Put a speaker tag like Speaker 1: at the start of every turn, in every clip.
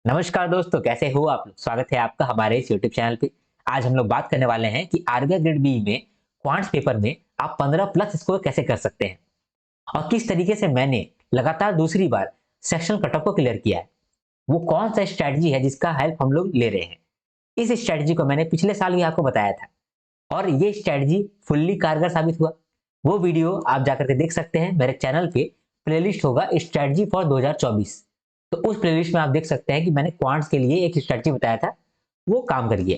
Speaker 1: नमस्कार दोस्तों, कैसे हो आप लोग? स्वागत है आपका हमारे इस यूट्यूब चैनल पे। आज हम लोग बात करने वाले हैं कि आरबीआई ग्रेड बी में क्वांट्स पेपर में आप 15 प्लस स्कोर कैसे कर सकते हैं और किस तरीके से मैंने लगातार दूसरी बार सेक्शनल कट ऑफ को क्लियर किया है। वो कौन सा स्ट्रैटेजी है जिसका हेल्प हम लोग ले रहे हैं। इस स्ट्रैटेजी को मैंने पिछले साल भी आपको बताया था और ये स्ट्रैटेजी फुल्ली कारगर साबित हुआ। वो वीडियो आप जाकर के देख सकते हैं। मेरे चैनल पे प्लेलिस्ट होगा स्ट्रैटेजी फॉर 2024। तो उस प्लेलिस्ट में आप देख सकते हैं कि मैंने क्वांट्स के लिए एक स्ट्रैटेजी बताया था, वो काम कर गया।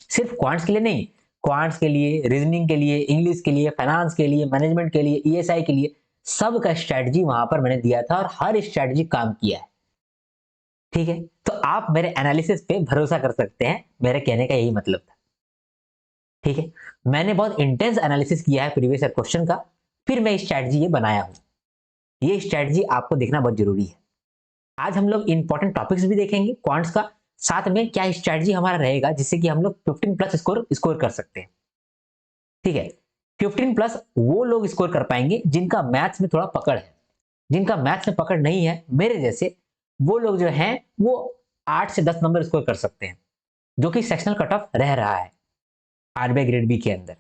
Speaker 1: सिर्फ क्वांट्स के लिए नहीं, क्वांट्स के लिए, रीजनिंग के लिए, इंग्लिश के लिए, फाइनेंस के लिए, मैनेजमेंट के लिए, ईएसआई के लिए, सब का स्ट्रैटेजी वहां पर मैंने दिया था और हर स्ट्रैटेजी काम किया है। ठीक है, तो आप मेरे एनालिसिस पे भरोसा कर सकते हैं। मेरे कहने का यही मतलब था। ठीक है, मैंने बहुत इंटेंस एनालिसिस किया है प्रीवियस ईयर क्वेश्चन का, फिर मैं स्ट्रैटेजी ये बनाया हूं। ये स्ट्रैटेजी आपको देखना बहुत जरूरी है। आज हम लोग इंपॉर्टेंट टॉपिक्स भी देखेंगे क्वांट्स का, साथ में क्या स्ट्रैटेजी हमारा रहेगा जिससे कि हम लोग 15 प्लस स्कोर स्कोर कर सकते हैं। ठीक है, 15 प्लस वो लोग स्कोर कर पाएंगे जिनका मैथ्स में थोड़ा पकड़ है। जिनका मैथ्स में पकड़ नहीं है, मेरे जैसे, वो लोग जो हैं वो 8 से 10 नंबर स्कोर कर सकते हैं, जो कि सेक्शनल कट ऑफ रह रहा है आरबीआई ग्रेड बी के अंदर।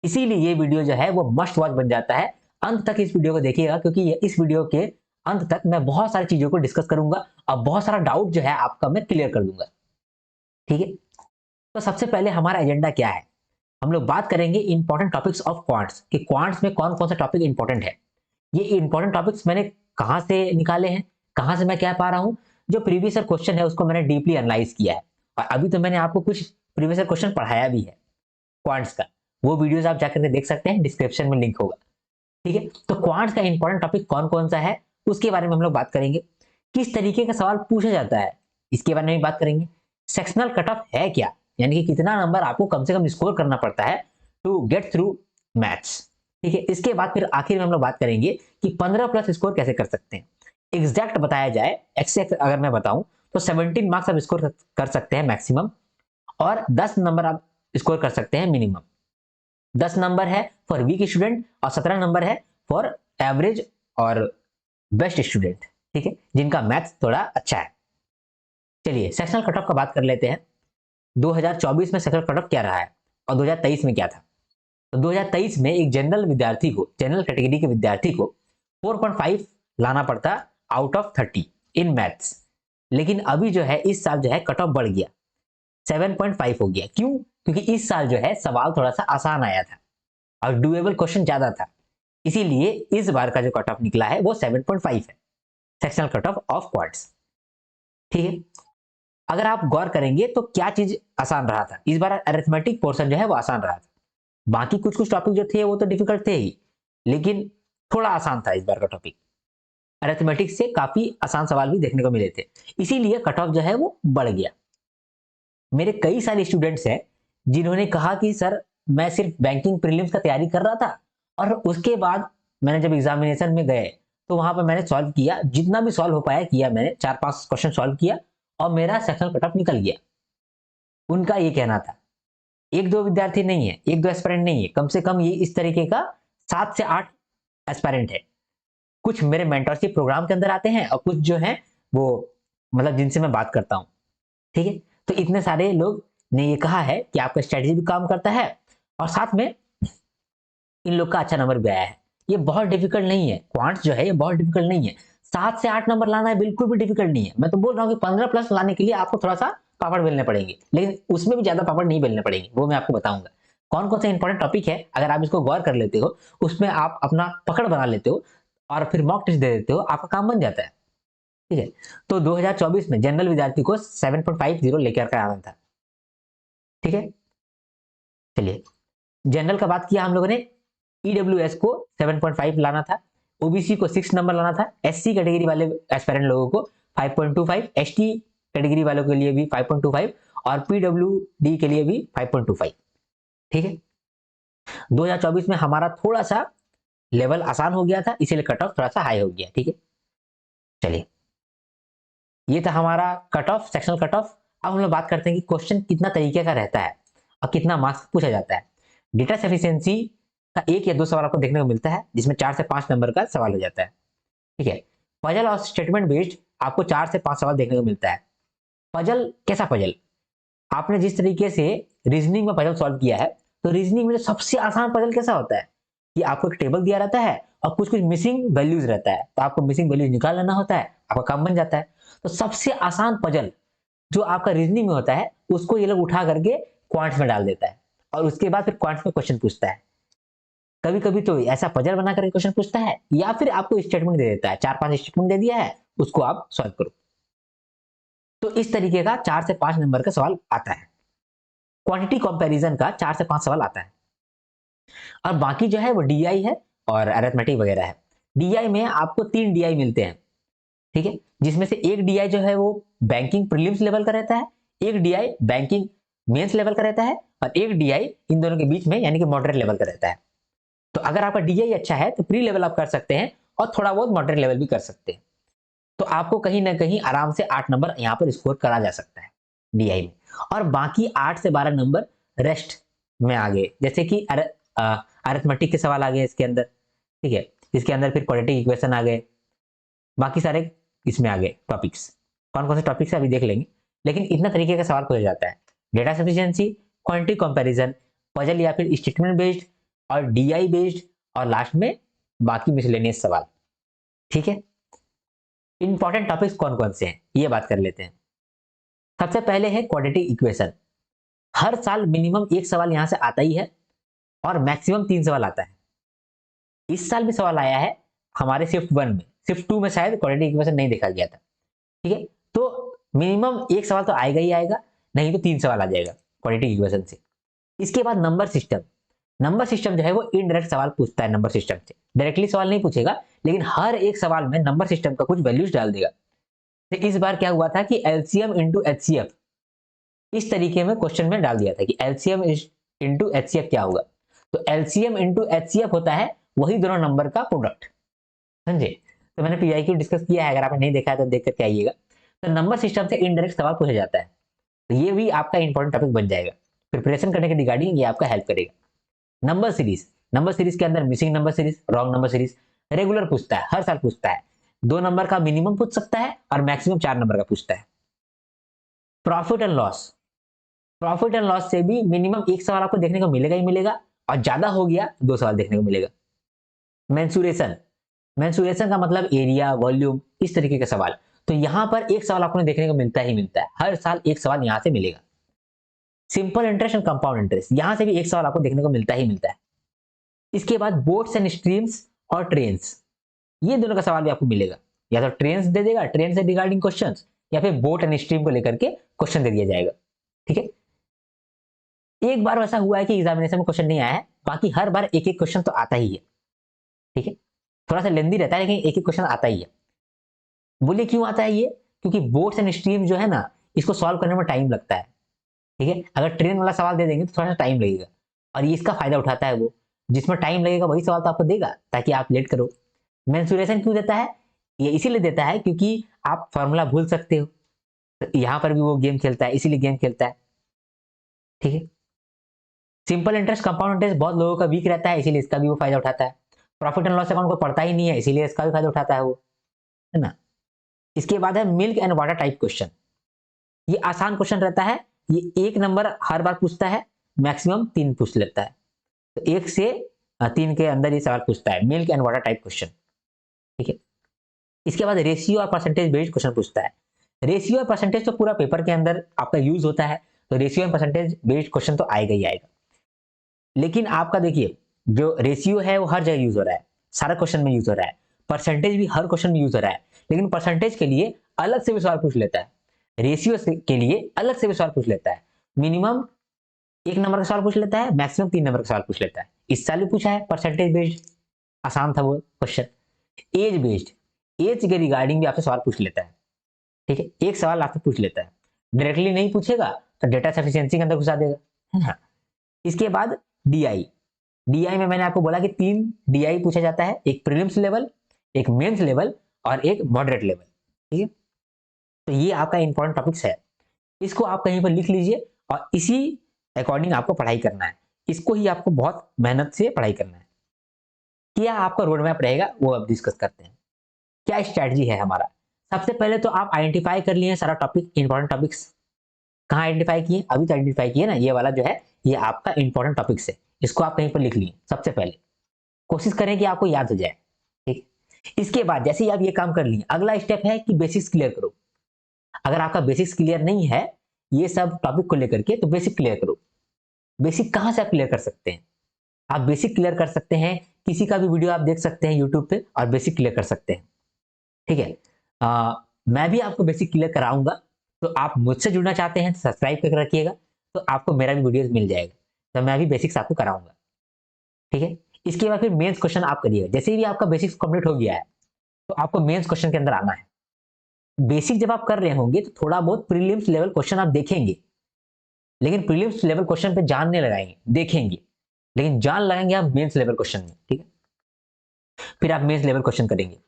Speaker 1: इसीलिए ये वीडियो जो है वो मस्ट वॉच बन जाता है। अंत तक इस वीडियो को देखिएगा, क्योंकि इस वीडियो के अंत तक मैं बहुत सारी चीजों को डिस्कस करूंगा और बहुत सारा डाउट जो है आपका मैं क्लियर कर दूंगा। ठीक है, तो सबसे पहले हमारा एजेंडा क्या है? हम लोग बात करेंगे इंपॉर्टेंट टॉपिक्स ऑफ क्वांट्स कि क्वांट्स में कौन कौन सा टॉपिक इंपॉर्टेंट है। ये इंपॉर्टेंट टॉपिक्स मैंने कहां से निकाले हैं, कहां से मैं कह पा रहा हूं? जो प्रीवियस ईयर क्वेश्चन है उसको मैंने डीपली एनालाइज किया है और अभी तो मैंने आपको कुछ प्रीवियस ईयर क्वेश्चन पढ़ाया भी है क्वांट्स का। वो वीडियोस आप जाकर के देख सकते हैं, डिस्क्रिप्शन में लिंक होगा। ठीक है, तो क्वांट्स का इंपॉर्टेंट टॉपिक कौन कौन सा है उसके बारे में हम लोग बात करेंगे। किस तरीके का सवाल पूछा जाता है इसके बारे में भी बात करेंगे। सेक्शनल कट ऑफ है क्या, यानी कि कितना नंबर आपको कम से कम स्कोर करना पड़ता है टू गेट थ्रू मैथ्स। ठीक है, इसके बाद फिर आखिर में हम लोग बात करेंगे कि 15 प्लस स्कोर कैसे कर सकते हैं। एग्जैक्ट बताया जाए, एक्सैक्ट अगर मैं बताऊं तो 17 मार्क्स आप स्कोर कर सकते हैं मैक्सिमम, और 10 नंबर आप स्कोर कर सकते हैं मिनिमम। 10 नंबर है फॉर वीक स्टूडेंट और 17 नंबर है फॉर एवरेज और बेस्ट स्टूडेंट। ठीक है, जिनका मैथ्स थोड़ा अच्छा है। चलिए सेक्शनल कट ऑफ का बात कर लेते हैं। 2024 में सेक्शनल कट ऑफ क्या रहा है और 2023 में क्या था। तो 2023 में एक जनरल विद्यार्थी को, जनरल कैटेगरी के विद्यार्थी को 4.5 लाना पड़ता आउट ऑफ 30 इन मैथ्स। लेकिन अभी जो है इस साल जो है कट ऑफ बढ़ गया, 7.5 हो गया। क्यों? क्योंकि इस साल जो है सवाल थोड़ा सा आसान आया था और डुएबल क्वेश्चन ज्यादा था। इसीलिए इस बार का जो कट ऑफ निकला है वो 7.5 है, sectional cut off of quads. ठीक है, अगर आप गौर करेंगे तो क्या चीज आसान रहा था इस बार? अरिथमेटिक पोर्शन जो है वो आसान रहा था। बाकी कुछ कुछ टॉपिक जो थे वो तो डिफिकल्ट थे ही, लेकिन थोड़ा आसान था इस बार का टॉपिक। अरिथमेटिक से काफी आसान सवाल भी देखने को मिले थे, इसीलिए कट ऑफ जो है वो बढ़ गया। मेरे कई सारे स्टूडेंट्स हैं जिन्होंने कहा कि सर मैं सिर्फ बैंकिंग प्रीलिम्स का तैयारी कर रहा था और उसके बाद मैंने जब एग्जामिनेशन में गए तो वहां पर मैंने सॉल्व किया, जितना भी सॉल्व हो पाया किया मैंने, 4-5 क्वेश्चन सॉल्व किया और मेरा सेक्शनल कट ऑफ निकल गया। उनका ये कहना था। एक दो विद्यार्थी नहीं है, एक दो एस्पिरेंट नहीं है, कम से कम ये इस तरीके का 7 से 8 एस्पिरेंट है। कुछ मेरे मेंटरशिप प्रोग्राम के अंदर आते हैं और कुछ जो है वो मतलब जिनसे मैं बात करता हूँ। ठीक है, तो इतने सारे लोग ने ये कहा है कि आपका स्ट्रेटजी भी काम करता है और साथ में इन लोग का अच्छा नंबर भी आया है। ये बहुत डिफिकल्ट नहीं है, क्वांट्स जो है ये बहुत डिफिकल्ट नहीं है। 7 से 8 नंबर लाना है बिल्कुल भी डिफिकल्ट नहीं है। मैं तो बोल रहा हूँ कि 15 प्लस लाने के लिए आपको थोड़ा सा पापड़ बेलने पड़ेंगे, लेकिन उसमें भी ज्यादा पापड़ नहीं बेलने पड़ेंगे, वो मैं आपको बताऊंगा। कौन कौन सा इंपॉर्टेंट टॉपिक है, अगर आप इसको गौर कर लेते हो, उसमें आप अपना पकड़ बना लेते हो और फिर मॉक टेस्ट दे देते हो, आपका काम बन जाता है। ठीक है, तो 2024 में जनरल विद्यार्थी को 7.50 लेकर के आना था। ठीक है, चलिए जनरल का बात किया हम लोगों ने। ईडब्ल्यूएस को 7.5 लाना था, ओबीसी को 6 नंबर लाना था, एससी कैटेगरी वाले एस्पिरेंट लोगों को 5.25, एसटी कैटेगरी वालों के लिए भी 5.25 और पीडब्ल्यूडी के लिए भी 5.25। ठीक है, 2024 में हमारा थोड़ा सा लेवल आसान हो गया था, इसीलिए कट ऑफ थोड़ा सा हाई हो गया। ठीक है, चलिए ये था हमारा cut off, sectional cut of. अब हम लोग बात करते हैं कि क्वेश्चन कितना तरीके का रहता है और कितना मार्क्स पूछा जाता है। डेटा सफिशिएंसी का 1 या 2 सवाल आपको देखने को मिलता है, जिसमें 4 से 5 नंबर का सवाल हो जाता है। ठीक है, पजल और स्टेटमेंट बेस्ड आपको 4 से 5 सवाल देखने को मिलता है। पजल कैसा पजल? आपने जिस तरीके से रीजनिंग में पजल सॉल्व किया है, तो रीजनिंग में जो सबसे आसान पजल कैसा होता है कि आपको एक टेबल दिया रहता है और कुछ कुछ मिसिंग वैल्यूज रहता है, तो आपको मिसिंग वैल्यूज निकाल लेना होता है, आपका काम बन जाता है। तो सबसे आसान पजल जो आपका रीजनिंग में होता है, उसको ये लोग उठा करके क्वांट्स में डाल देता है और उसके बाद फिर क्वांट्स में क्वेश्चन पूछता है। कभी कभी तो ऐसा पजल बना कर क्वेश्चन पूछता है, या फिर आपको स्टेटमेंट दे देता है, 4-5 स्टेटमेंट दे दिया है, उसको आप सॉल्व करो। तो इस तरीके का 4 से 5 नंबर का सवाल आता है। क्वांटिटी कंपैरिजन का 4 से 5 सवाल आता है। और बाकी जो है वो डीआई है और अरिथमेटिक वगैरह है। डीआई में आपको 3 डीआई मिलते हैं, ठीक है, जिसमें से एक डीआई जो है वो बैंकिंग प्रीलिम्स लेवल का रहता है, एक डीआई बैंकिंग मेंस लेवल का रहता है, और एक डीआई इन दोनों के बीच में यानी कि मॉडरेट लेवल का रहता है। तो अगर आपका डीआई अच्छा है तो प्री लेवल आप कर सकते हैं और थोड़ा बहुत मॉडरेट लेवल भी कर सकते हैं। तो आपको कहीं ना कहीं आराम से 8 नंबर यहाँ पर स्कोर करा जा सकता है डीआई में। और बाकी 8 से 12 नंबर रेस्ट में आ गए, जैसे कि अरिथमेटिक के सवाल आ गए इसके अंदर, ठीक है, इसके अंदर फिर क्वाड्रेटिक इक्वेशन आ गए, बाकी सारे इसमें आ गए टॉपिक्स। कौन कौन से टॉपिक्स अभी देख लेंगे, लेकिन इतना तरीके का सवाल पूछा जाता है। Data sufficiency, quantity comparison, puzzle या फिर स्टेटमेंट बेस्ड, और डीआई बेस्ड, और लास्ट में बाकी मिसलेनियस सवाल, ठीक है। इंपॉर्टेंट टॉपिक्स कौन कौन से हैं ये बात कर लेते हैं। सबसे पहले है क्वाड्रेटिक इक्वेशन। हर साल मिनिमम एक सवाल यहां से आता ही है और मैक्सिमम 3 सवाल आता है। इस साल भी सवाल आया है हमारे शिफ्ट 1 में, शिफ्ट 2 में शायद क्वाड्रेटिक इक्वेशन नहीं देखा गया था, ठीक है। तो मिनिमम एक सवाल तो आएगा ही आएगा, नहीं तो 3 सवाल आ जाएगा क्वाड्रेटिक इक्वेशन से। इसके बाद नंबर सिस्टम। नंबर सिस्टम जो है वो इनडायरेक्ट सवाल पूछता है नंबर सिस्टम से, डायरेक्टली सवाल नहीं पूछेगा, लेकिन हर एक सवाल में नंबर सिस्टम का कुछ वैल्यूज डाल देगा। तो इस बार क्या हुआ था कि एलसीएम इंटू एचसीएफ इस तरीके में क्वेश्चन में डाल दिया था कि एलसीएम इंटू एचसीएफ क्या होगा। तो एलसीएम इंटू एचसीएफ होता है वही दोनों नंबर का प्रोडक्ट, समझे। तो मैंने पीआईक्यू डिस्कस किया है, अगर आपने नहीं देखा है तो देख करके आइएगा। तो नंबर सिस्टम से इनडायरेक्ट सवाल पूछा जाता है, तो ये भी आपका इंपॉर्टेंट टॉपिक बन जाएगा, प्रिपरेशन करने के रिगार्डिंग ये आपका हेल्प करेगा। नंबर सीरीज, नंबर सीरीज के अंदर missing number series, wrong number series regular पूछता है, हर साल पूछता है। 2 नंबर का मिनिमम पूछ सकता है और मैक्सिमम 4 नंबर का पूछता है। Profit and loss, profit and loss से भी मिनिमम एक सवाल आपको देखने को मिलेगा ही मिलेगा, और ज्यादा हो गया 2 सवाल देखने को मिलेगा। मेंसुरेशन, मेंसुरेशन का मतलब एरिया, वॉल्यूम, इस तरीके के सवाल। तो यहां पर एक सवाल आपको देखने को मिलता ही मिलता है, हर साल एक सवाल यहां से मिलेगा। Simple interest and compound interest, यहां से भी एक सवाल आपको देखने को मिलता ही मिलता है। इसके बाद बोट्स एंड स्ट्रीम्स और ट्रेन्स, ये दोनों का सवाल भी आपको मिलेगा, या तो ट्रेन्स दे देगा, ट्रेन से रिगार्डिंग क्वेश्चन, या फिर बोट एंड स्ट्रीम को लेकर के क्वेश्चन दे दिया जाएगा, ठीक है। एक बार वैसा हुआ है कि एग्जामिनेशन में क्वेश्चन नहीं आया है, बाकी हर बार एक एक क्वेश्चन तो आता ही है, ठीक है। थोड़ा सा लेंदी रहता है लेकिन एक एक क्वेश्चन आता ही है। बोलिए क्यों आता है ये? क्योंकि बोट्स एंड स्ट्रीम जो है ना, इसको सॉल्व करने में टाइम लगता है, ठीक है। अगर ट्रेन वाला सवाल दे देंगे तो थोड़ा सा टाइम लगेगा, और ये इसका फायदा उठाता है वो, जिसमें टाइम लगेगा वही सवाल तो आपको देगा ताकि आप लेट करो। मेंसुरेशन क्यों देता है? ये इसीलिए देता है क्योंकि आप फॉर्मूला भूल सकते हो, तो यहाँ पर भी वो गेम खेलता है, इसीलिए गेम खेलता है, ठीक है। सिंपल इंटरेस्ट, कंपाउंड इंटरेस्ट बहुत लोगों का वीक रहता है, इसीलिए इसका भी वो फायदा उठाता है। प्रॉफिट एंड लॉस अकाउंट को पढ़ता ही नहीं है, इसीलिए इसका भी फायदा उठाता है वो, है ना। इसके बाद है milk and water type question. ये आसान क्वेश्चन रहता है, ये 1 नंबर हर बार पूछता है, मैक्सिमम 3 पूछ लेता है, तो 1 से 3 के अंदर ये सवाल पूछता है, milk and water type question, ठीक है। इसके बाद रेशियो और परसेंटेज बेस्ड क्वेश्चन पूछता है। रेशियो और परसेंटेज तो पूरा पेपर के अंदर आपका यूज होता है, तो रेशियो और परसेंटेज बेस्ड क्वेश्चन तो आएगा ही आएगा। लेकिन आपका देखिए, जो रेशियो है वो हर जगह यूज हो रहा है, सारा क्वेश्चन में यूज हो रहा है, परसेंटेज भी हर क्वेश्चन में यूज हो रहा है, लेकिन परसेंटेज के लिए अलग से भी सवाल पूछ लेता है, रेशियो के लिए अलग से भी सवाल पूछ लेता है। मिनिमम 1 नंबर का सवाल पूछ लेता है, मैक्सिमम 3 नंबर का सवाल पूछ लेता है। इस साल भी पूछा है परसेंटेज बेस्ड, आसान था वो क्वेश्चन। एज बेस्ड, एज के रिगार्डिंग भी आपसे सवाल पूछ लेता है, ठीक है, एक सवाल आपसे पूछ लेता है, डायरेक्टली नहीं पूछेगा तो डेटा सफिशिएंसी के अंदर घुसा देगा, है ना। इसके बाद डीआई, डीआई में मैंने आपको बोला कि 3 डीआई पूछा जाता है, एक प्रीलिम्स लेवल, एक मेंस लेवल और एक मॉडरेट लेवल, ठीक है। तो ये आपका इंपॉर्टेंट टॉपिक्स है, इसको आप कहीं पर लिख लीजिए और इसी अकॉर्डिंग आपको पढ़ाई करना है, इसको ही आपको बहुत मेहनत से पढ़ाई करना है। क्या आपका रोड मैप रहेगा वो अब डिस्कस करते हैं। क्या स्ट्रैटेजी है हमारा? सबसे पहले तो आप आइडेंटिफाई कर लिए सारा टॉपिक, इंपॉर्टेंट टॉपिक्स। कहाँ आइडेंटिफाई किए? अभी तो आइडेंटिफाई किए ना, ये वाला जो है ये आपका इंपॉर्टेंट टॉपिक्स है, इसको आप कहीं पर लिख लिए सबसे पहले। कोशिश करें कि आपको याद हो जाए, ठीक। इसके बाद जैसे ही आप ये काम कर लिए, अगला स्टेप है कि बेसिक्स क्लियर करो। अगर आपका बेसिक्स क्लियर नहीं है ये सब टॉपिक को लेकर के, तो बेसिक क्लियर करो। बेसिक कहाँ से आप क्लियर कर सकते हैं? आप बेसिक क्लियर कर सकते हैं, किसी का भी वीडियो आप देख सकते हैं यूट्यूब पे और बेसिक क्लियर कर सकते हैं, ठीक है। मैं भी आपको बेसिक क्लियर कराऊंगा, तो आप मुझसे जुड़ना चाहते हैं तो सब्सक्राइब करके रखिएगा, तो आपको मेरा भी वीडियो मिल जाएगा, तो मैं भी बेसिक्स आपको कराऊंगा, ठीक है। इसके बाद फिर मेंस क्वेश्चन आप करिएगा। जैसे भी आपका बेसिक्स कंप्लीट हो गया है तो आपको मेंस क्वेश्चन के अंदर आना है। बेसिक जब आप कर रहे होंगे तो थोड़ा बहुत प्रीलिम्स लेवल क्वेश्चन आप देखेंगे, लेकिन प्रीलिम्स लेवल क्वेश्चन पे जान नहीं लगाएंगे, देखेंगे, लेकिन जान लगाएंगे आप मेंस लेवल क्वेश्चन में, ठीक है। फिर आप मेंस लेवल क्वेश्चन करेंगे।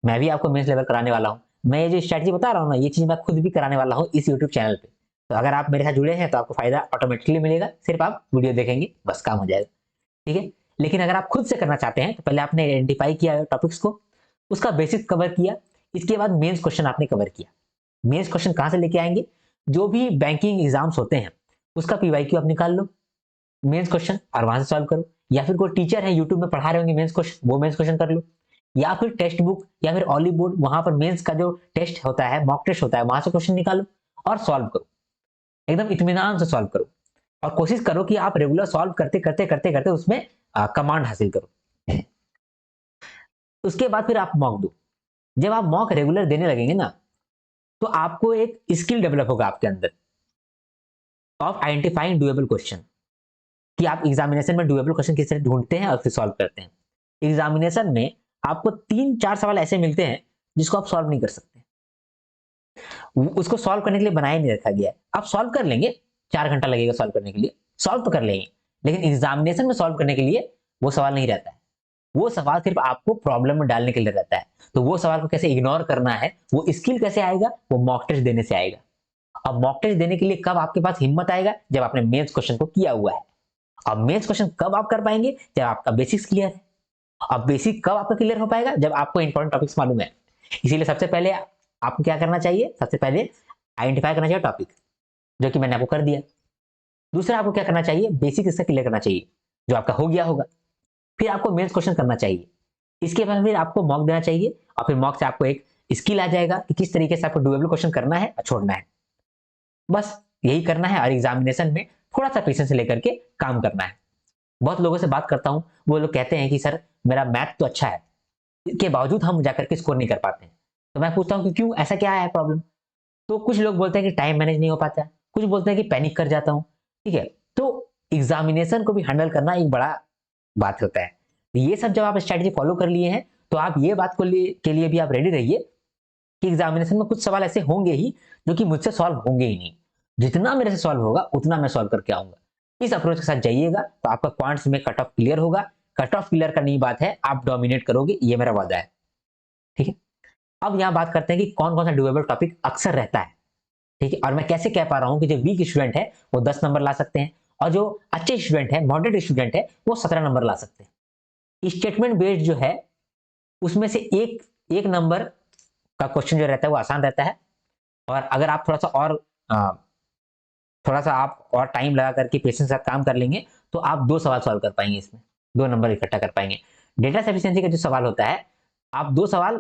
Speaker 1: मैं भी आपको मेंस लेवल कराने वाला हूँ। मैं ये जो स्ट्रैटेजी बता रहा हूँ ना, ये चीज मैं खुद भी कराने वाला हूँ इस यूट्यूब चैनल पे। तो अगर आप मेरे साथ जुड़े हैं तो आपको फायदा ऑटोमेटिकली मिलेगा, सिर्फ आप वीडियो देखेंगे बस काम हो जाएगा, ठीक है। लेकिन अगर आप खुद से करना चाहते हैं तो पहले आपने आइडेंटिफाई किया टॉपिक्स को, उसका बेसिक कवर किया, इसके बाद मेंस क्वेश्चन आपने कवर किया। मेंस क्वेश्चन कहां से लेके आएंगे? जो भी बैंकिंग एग्जाम्स होते हैं उसका पीवाईक्यू आप निकाल लो, मेंस क्वेश्चन, और वहां से सॉल्व करो। या फिर कोई टीचर है यूट्यूब में पढ़ा रहे होंगे मेंस क्वेश्चन, वो मेंस क्वेश्चन कर लो। या फिर टेक्स्ट बुक या फिर ऑली बोर्ड, वहां पर मेंस का जो टेस्ट होता है, मॉक टेस्ट होता है, वहां से क्वेश्चन निकालो और सॉल्व करो, एकदम इत्मीनान से सॉल्व करो। और कोशिश करो कि आप रेगुलर सॉल्व करते करते करते करते उसमें कमांड हासिल करो। उसके बाद फिर आप मॉक दो। जब आप मॉक रेगुलर देने लगेंगे ना, तो आपको एक स्किल डेवलप होगा आपके अंदर ऑफ आइडेंटिफाइंग डुएबल क्वेश्चन, कि आप एग्जामिनेशन में डुएबल क्वेश्चन किस तरह ढूंढते हैं और फिर सॉल्व करते हैं। एग्जामिनेशन में आपको 3-4 सवाल ऐसे मिलते हैं जिसको आप सॉल्व नहीं कर सकते, उसको सॉल्व करने के लिए बनाया नहीं रखा गया है। आप सॉल्व कर लेंगे, 4 घंटा लगेगा सॉल्व करने के लिए, सॉल्व तो कर लेंगे, लेकिन एग्जामिनेशन में सॉल्व करने के लिए वो सवाल नहीं रहता है। वो सवाल सिर्फ आपको प्रॉब्लम में डालने के लिए रहता है। तो वो सवाल को कैसे इग्नोर करना है, वो स्किल कैसे आएगा, वो मॉक टेस्ट देने से आएगा। अब मॉक टेस्ट देने के लिए कब आपके पास हिम्मत आएगा? जब आपने मेंस क्वेश्चन को किया हुआ है। अब मेंस क्वेश्चन कब आप कर पाएंगे? जब आपका बेसिक्स क्लियर है। अब बेसिक कब आपका क्लियर हो पाएगा? जब आपको इंपॉर्टेंट टॉपिक्स मालूम है। इसीलिए सबसे पहले आपको क्या करना चाहिए? सबसे पहले आइडेंटिफाई करना चाहिए टॉपिक, जो कि मैंने आपको कर दिया। दूसरा आपको क्या करना चाहिए? बेसिक इसका क्लियर करना चाहिए, जो आपका हो गया होगा। फिर आपको मेंस क्वेश्चन करना चाहिए। इसके बाद फिर आपको मॉक देना चाहिए, और फिर मॉक से आपको एक स्किल आ जाएगा कि किस तरीके से आपको डुएबल क्वेश्चन करना है और छोड़ना है। बस यही करना है, और एग्जामिनेशन में थोड़ा सा पेशेंस लेकर के काम करना है। बहुत लोगों से बात करता हूं, वो लोग कहते हैं कि सर मेरा मैथ तो अच्छा है, इसके बावजूद हम जाकर के स्कोर नहीं कर पाते हैं। तो मैं पूछता हूँ कि क्यों, ऐसा क्या है प्रॉब्लम? तो कुछ लोग बोलते हैं कि टाइम मैनेज नहीं हो पाता, कुछ बोलते हैं कि पैनिक कर जाता हूँ, ठीक है। तो एग्जामिनेशन को भी हैंडल करना एक बड़ा बात होता है। ये सब जब आप स्ट्रेटजी फॉलो कर लिए हैं, तो आप ये बात के लिए भी आप रेडी रहिए कि एग्जामिनेशन में कुछ सवाल ऐसे होंगे ही जो कि मुझसे सॉल्व होंगे ही नहीं। जितना मेरे से सॉल्व होगा उतना मैं सॉल्व करके आऊंगा। इस अप्रोच के साथ जाइएगा तो आपका क्वांट्स में कट ऑफ क्लियर होगा। कट ऑफ क्लियर करने की बात है, आप डोमिनेट करोगे, ये मेरा वादा है, ठीक है। अब यहाँ बात करते हैं कि कौन कौन सा डुएबल टॉपिक अक्सर रहता है, ठीक है। और मैं कैसे कह पा रहा हूँ कि जो वीक स्टूडेंट है वो 10 नंबर ला सकते हैं, और जो अच्छे स्टूडेंट है, मॉडरेट स्टूडेंट है, वो 17 नंबर ला सकते हैं। स्टेटमेंट बेस्ड जो है उसमें से एक एक नंबर का क्वेश्चन जो रहता है वो आसान रहता है। और अगर आप थोड़ा सा आप और टाइम लगा करके पेशेंस के साथ काम कर लेंगे तो आप 2 सवाल सॉल्व कर पाएंगे, इसमें 2 नंबर इकट्ठा कर पाएंगे। डेटा सफिशिएंसी का जो सवाल होता है, आप 2 सवाल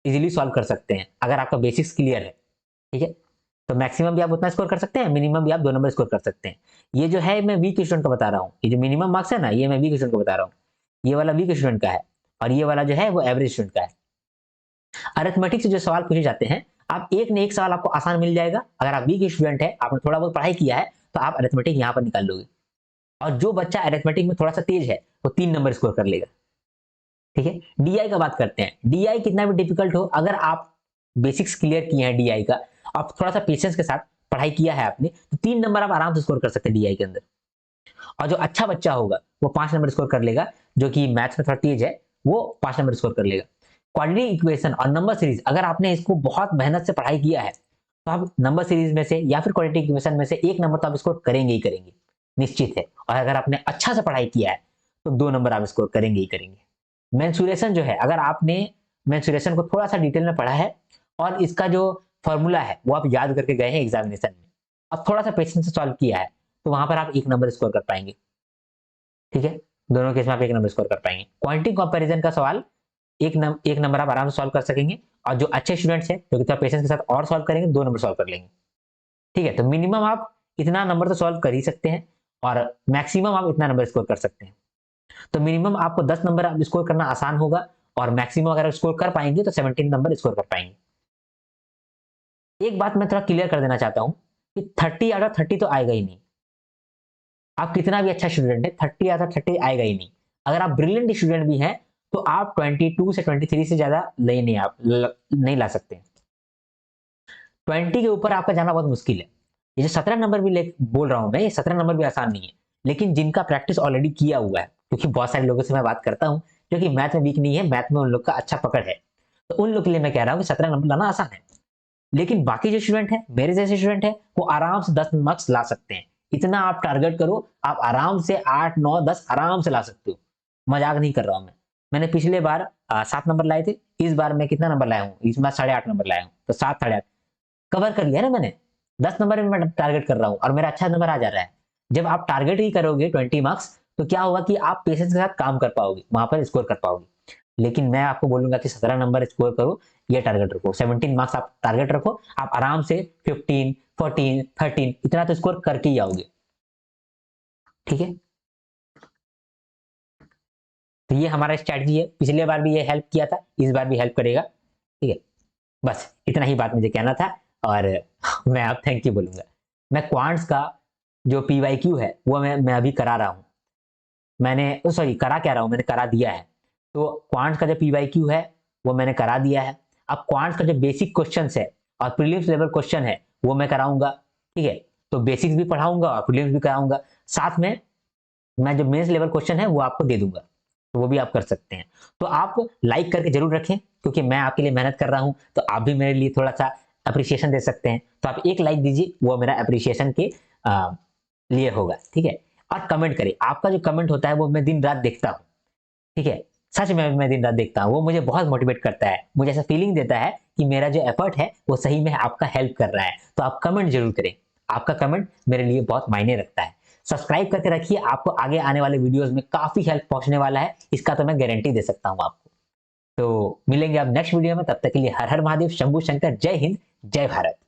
Speaker 1: इजीली सॉल्व कर सकते हैं अगर आपका बेसिक्स क्लियर है, ठीक है। तो मैक्सिमम भी आप उतना स्कोर कर सकते हैं, मिनिमम भी आप 2 नंबर स्कोर कर सकते हैं। ये जो है मैं वीक स्टूडेंट को बता रहा हूँ, ये जो मिनिमम मार्क्स है ना, ये मैं वीक स्टूडेंट को बता रहा हूँ। ये वाला वीक स्टूडेंट का है, और ये वाला जो है वो एवरेज स्टूडेंट का है। अरिथमेटिक से जो सवाल पूछे जाते हैं, आप एक न एक सवाल आपको आसान मिल जाएगा। अगर आप वीक स्टूडेंट है, आपने थोड़ा बहुत पढ़ाई किया है, तो आप अरिथमेटिक यहाँ पर निकाल लोगे। और जो बच्चा अरिथमेटिक में थोड़ा सा तेज है वो 3 नंबर स्कोर कर लेगा, ठीक है। डीआई का बात करते हैं। डीआई कितना भी डिफिकल्ट हो, अगर आप बेसिक्स क्लियर किए हैं डीआई का, आप थोड़ा सा पेशेंस के साथ पढ़ाई किया है आपने, तो 3 नंबर आप आराम से स्कोर कर सकते हैं डीआई के अंदर। और जो अच्छा बच्चा होगा वो 5 नंबर स्कोर कर लेगा, जो कि मैथ्स में थोड़ा तेज है वो 5 नंबर स्कोर कर लेगा। क्वाड्रेटिक इक्वेशन और नंबर सीरीज, अगर आपने इसको बहुत मेहनत से पढ़ाई किया है, तो आप नंबर सीरीज में से या फिर क्वाड्रेटिक इक्वेशन में से 1 नंबर तो आप स्कोर करेंगे ही करेंगे, निश्चित है। और अगर आपने अच्छा से पढ़ाई किया है तो 2 नंबर आप स्कोर करेंगे ही करेंगे। मेंसुरेशन जो है, अगर आपने मेंसुरेशन को थोड़ा सा डिटेल में पढ़ा है और इसका जो फॉर्मूला है वो आप याद करके गए हैं एग्जामिनेशन में, अब थोड़ा सा पेशेंस से सॉल्व किया है तो वहां पर आप 1 नंबर स्कोर कर पाएंगे। ठीक है, दोनों केस में आप 1 नंबर स्कोर कर पाएंगे। क्वांटिटी कंपैरिजन का सवाल 1 नंबर आप आराम से सॉल्व कर सकेंगे, और जो अच्छे स्टूडेंट्स हैं जो कि थोड़ा पेशेंस के साथ और सॉल्व करेंगे 2 नंबर सॉल्व कर लेंगे। ठीक है, तो मिनिमम आप इतना नंबर तो सॉल्व कर ही सकते हैं, और मैक्सिमम आप इतना नंबर स्कोर कर सकते हैं। तो मिनिमम आपको 10 नंबर स्कोर करना आसान होगा, और मैक्सिमम अगर स्कोर कर पाएंगे तो 17 नंबर स्कोर कर पाएंगे। एक बात मैं थोड़ा क्लियर कर देना चाहता हूं कि 30 आउट ऑफ 30 तो आएगा ही नहीं। आप कितना भी अच्छा स्टूडेंट है 30 आउट ऑफ 30 आएगा ही नहीं। अगर आप ब्रिलियंट स्टूडेंट भी हैं तो आप 22 से 23 से ज्यादा नहीं ला सकते। 20 के ऊपर आपका जाना बहुत मुश्किल है। ये जो 17 नंबर भी बोल रहा हूं मैं, ये 17 नंबर भी आसान नहीं है, लेकिन जिनका प्रैक्टिस ऑलरेडी किया हुआ है, क्योंकि बहुत सारे लोगों से मैं बात करता हूं जो कि मैथ में वीक नहीं है, मैथ में उन लोग का अच्छा पकड़ है, तो उन लोग के लिए मैं कह रहा हूं कि 17 नंबर लाना आसान है। लेकिन बाकी जो स्टूडेंट है, मेरे जैसे स्टूडेंट है, वो आराम से 10 मार्क्स ला सकते हैं। इतना आप टारगेट करो, आप आराम से 8 9 10 आराम से ला सकते हो। मजाक नहीं कर रहा हूं मैं। मैंने पिछले बार 7 नंबर लाए थे, इस बार मैं कितना नंबर लाया हूँ, इस बार 8.5 नंबर लाया हूँ, तो 7 8.5 कवर कर लिया ना मैंने। 10 नंबर में मैं टारगेट कर रहा हूँ और मेरा अच्छा नंबर आ जा रहा है। जब आप टारगेट ही करोगे 20 मार्क्स, तो क्या होगा कि आप पेशेंस के साथ काम कर पाओगे, वहां पर स्कोर कर पाओगे। लेकिन मैं आपको बोलूंगा कि 17 नंबर स्कोर करो, ये टारगेट रखो। 17 मार्क्स आप टारगेट रखो, आप आराम से 15 14 13 इतना तो स्कोर करके ही आओगे। ठीक है, तो ये हमारा स्ट्रैटेजी है, पिछले बार भी ये हेल्प किया था, इस बार भी हेल्प करेगा। ठीक है, बस इतना ही बात मुझे कहना था, और मैं आप थैंक यू बोलूंगा। मैं क्वांट्स का जो पीवाईक्यू है वो मैं अभी करा रहा हूँ। मैंने सॉरी करा क्या रहा हूँ, मैंने करा दिया है। तो क्वांट्स का जो पीवाईक्यू है वो मैंने करा दिया है। अब क्वांट्स का जो बेसिक क्वेश्चन है और प्रीलिम्स लेवल क्वेश्चन है वो मैं कराऊंगा। ठीक है, तो बेसिक्स भी पढ़ाऊंगा और प्रीलिम्स भी कराऊंगा, साथ में मैं जो मेंस लेवल क्वेश्चन है वो आपको दे दूंगा, तो वो भी आप कर सकते हैं। तो आप लाइक करके जरूर रखें, क्योंकि मैं आपके लिए मेहनत कर रहा हूं, तो आप भी मेरे लिए थोड़ा सा अप्रिसिएशन दे सकते हैं। तो आप एक लाइक दीजिए, वो मेरा अप्रिसिएशन के लिए होगा। ठीक है, और कमेंट करें, आपका जो कमेंट होता है वो मैं दिन रात देखता हूँ। ठीक है, सच में मैं दिन रात देखता हूँ, वो मुझे बहुत मोटिवेट करता है, मुझे ऐसा फीलिंग देता है कि मेरा जो एफर्ट है वो सही में आपका हेल्प कर रहा है। तो आप कमेंट जरूर करें, आपका कमेंट मेरे लिए बहुत मायने रखता है। सब्सक्राइब करके रखिए, आपको आगे आने वाले वीडियोस में काफी हेल्प पहुंचने वाला है, इसका तो मैं गारंटी दे सकता हूं आपको। तो मिलेंगे अब नेक्स्ट वीडियो में, तब तक के लिए हर हर महादेव, शंभू शंकर, जय हिंद, जय भारत।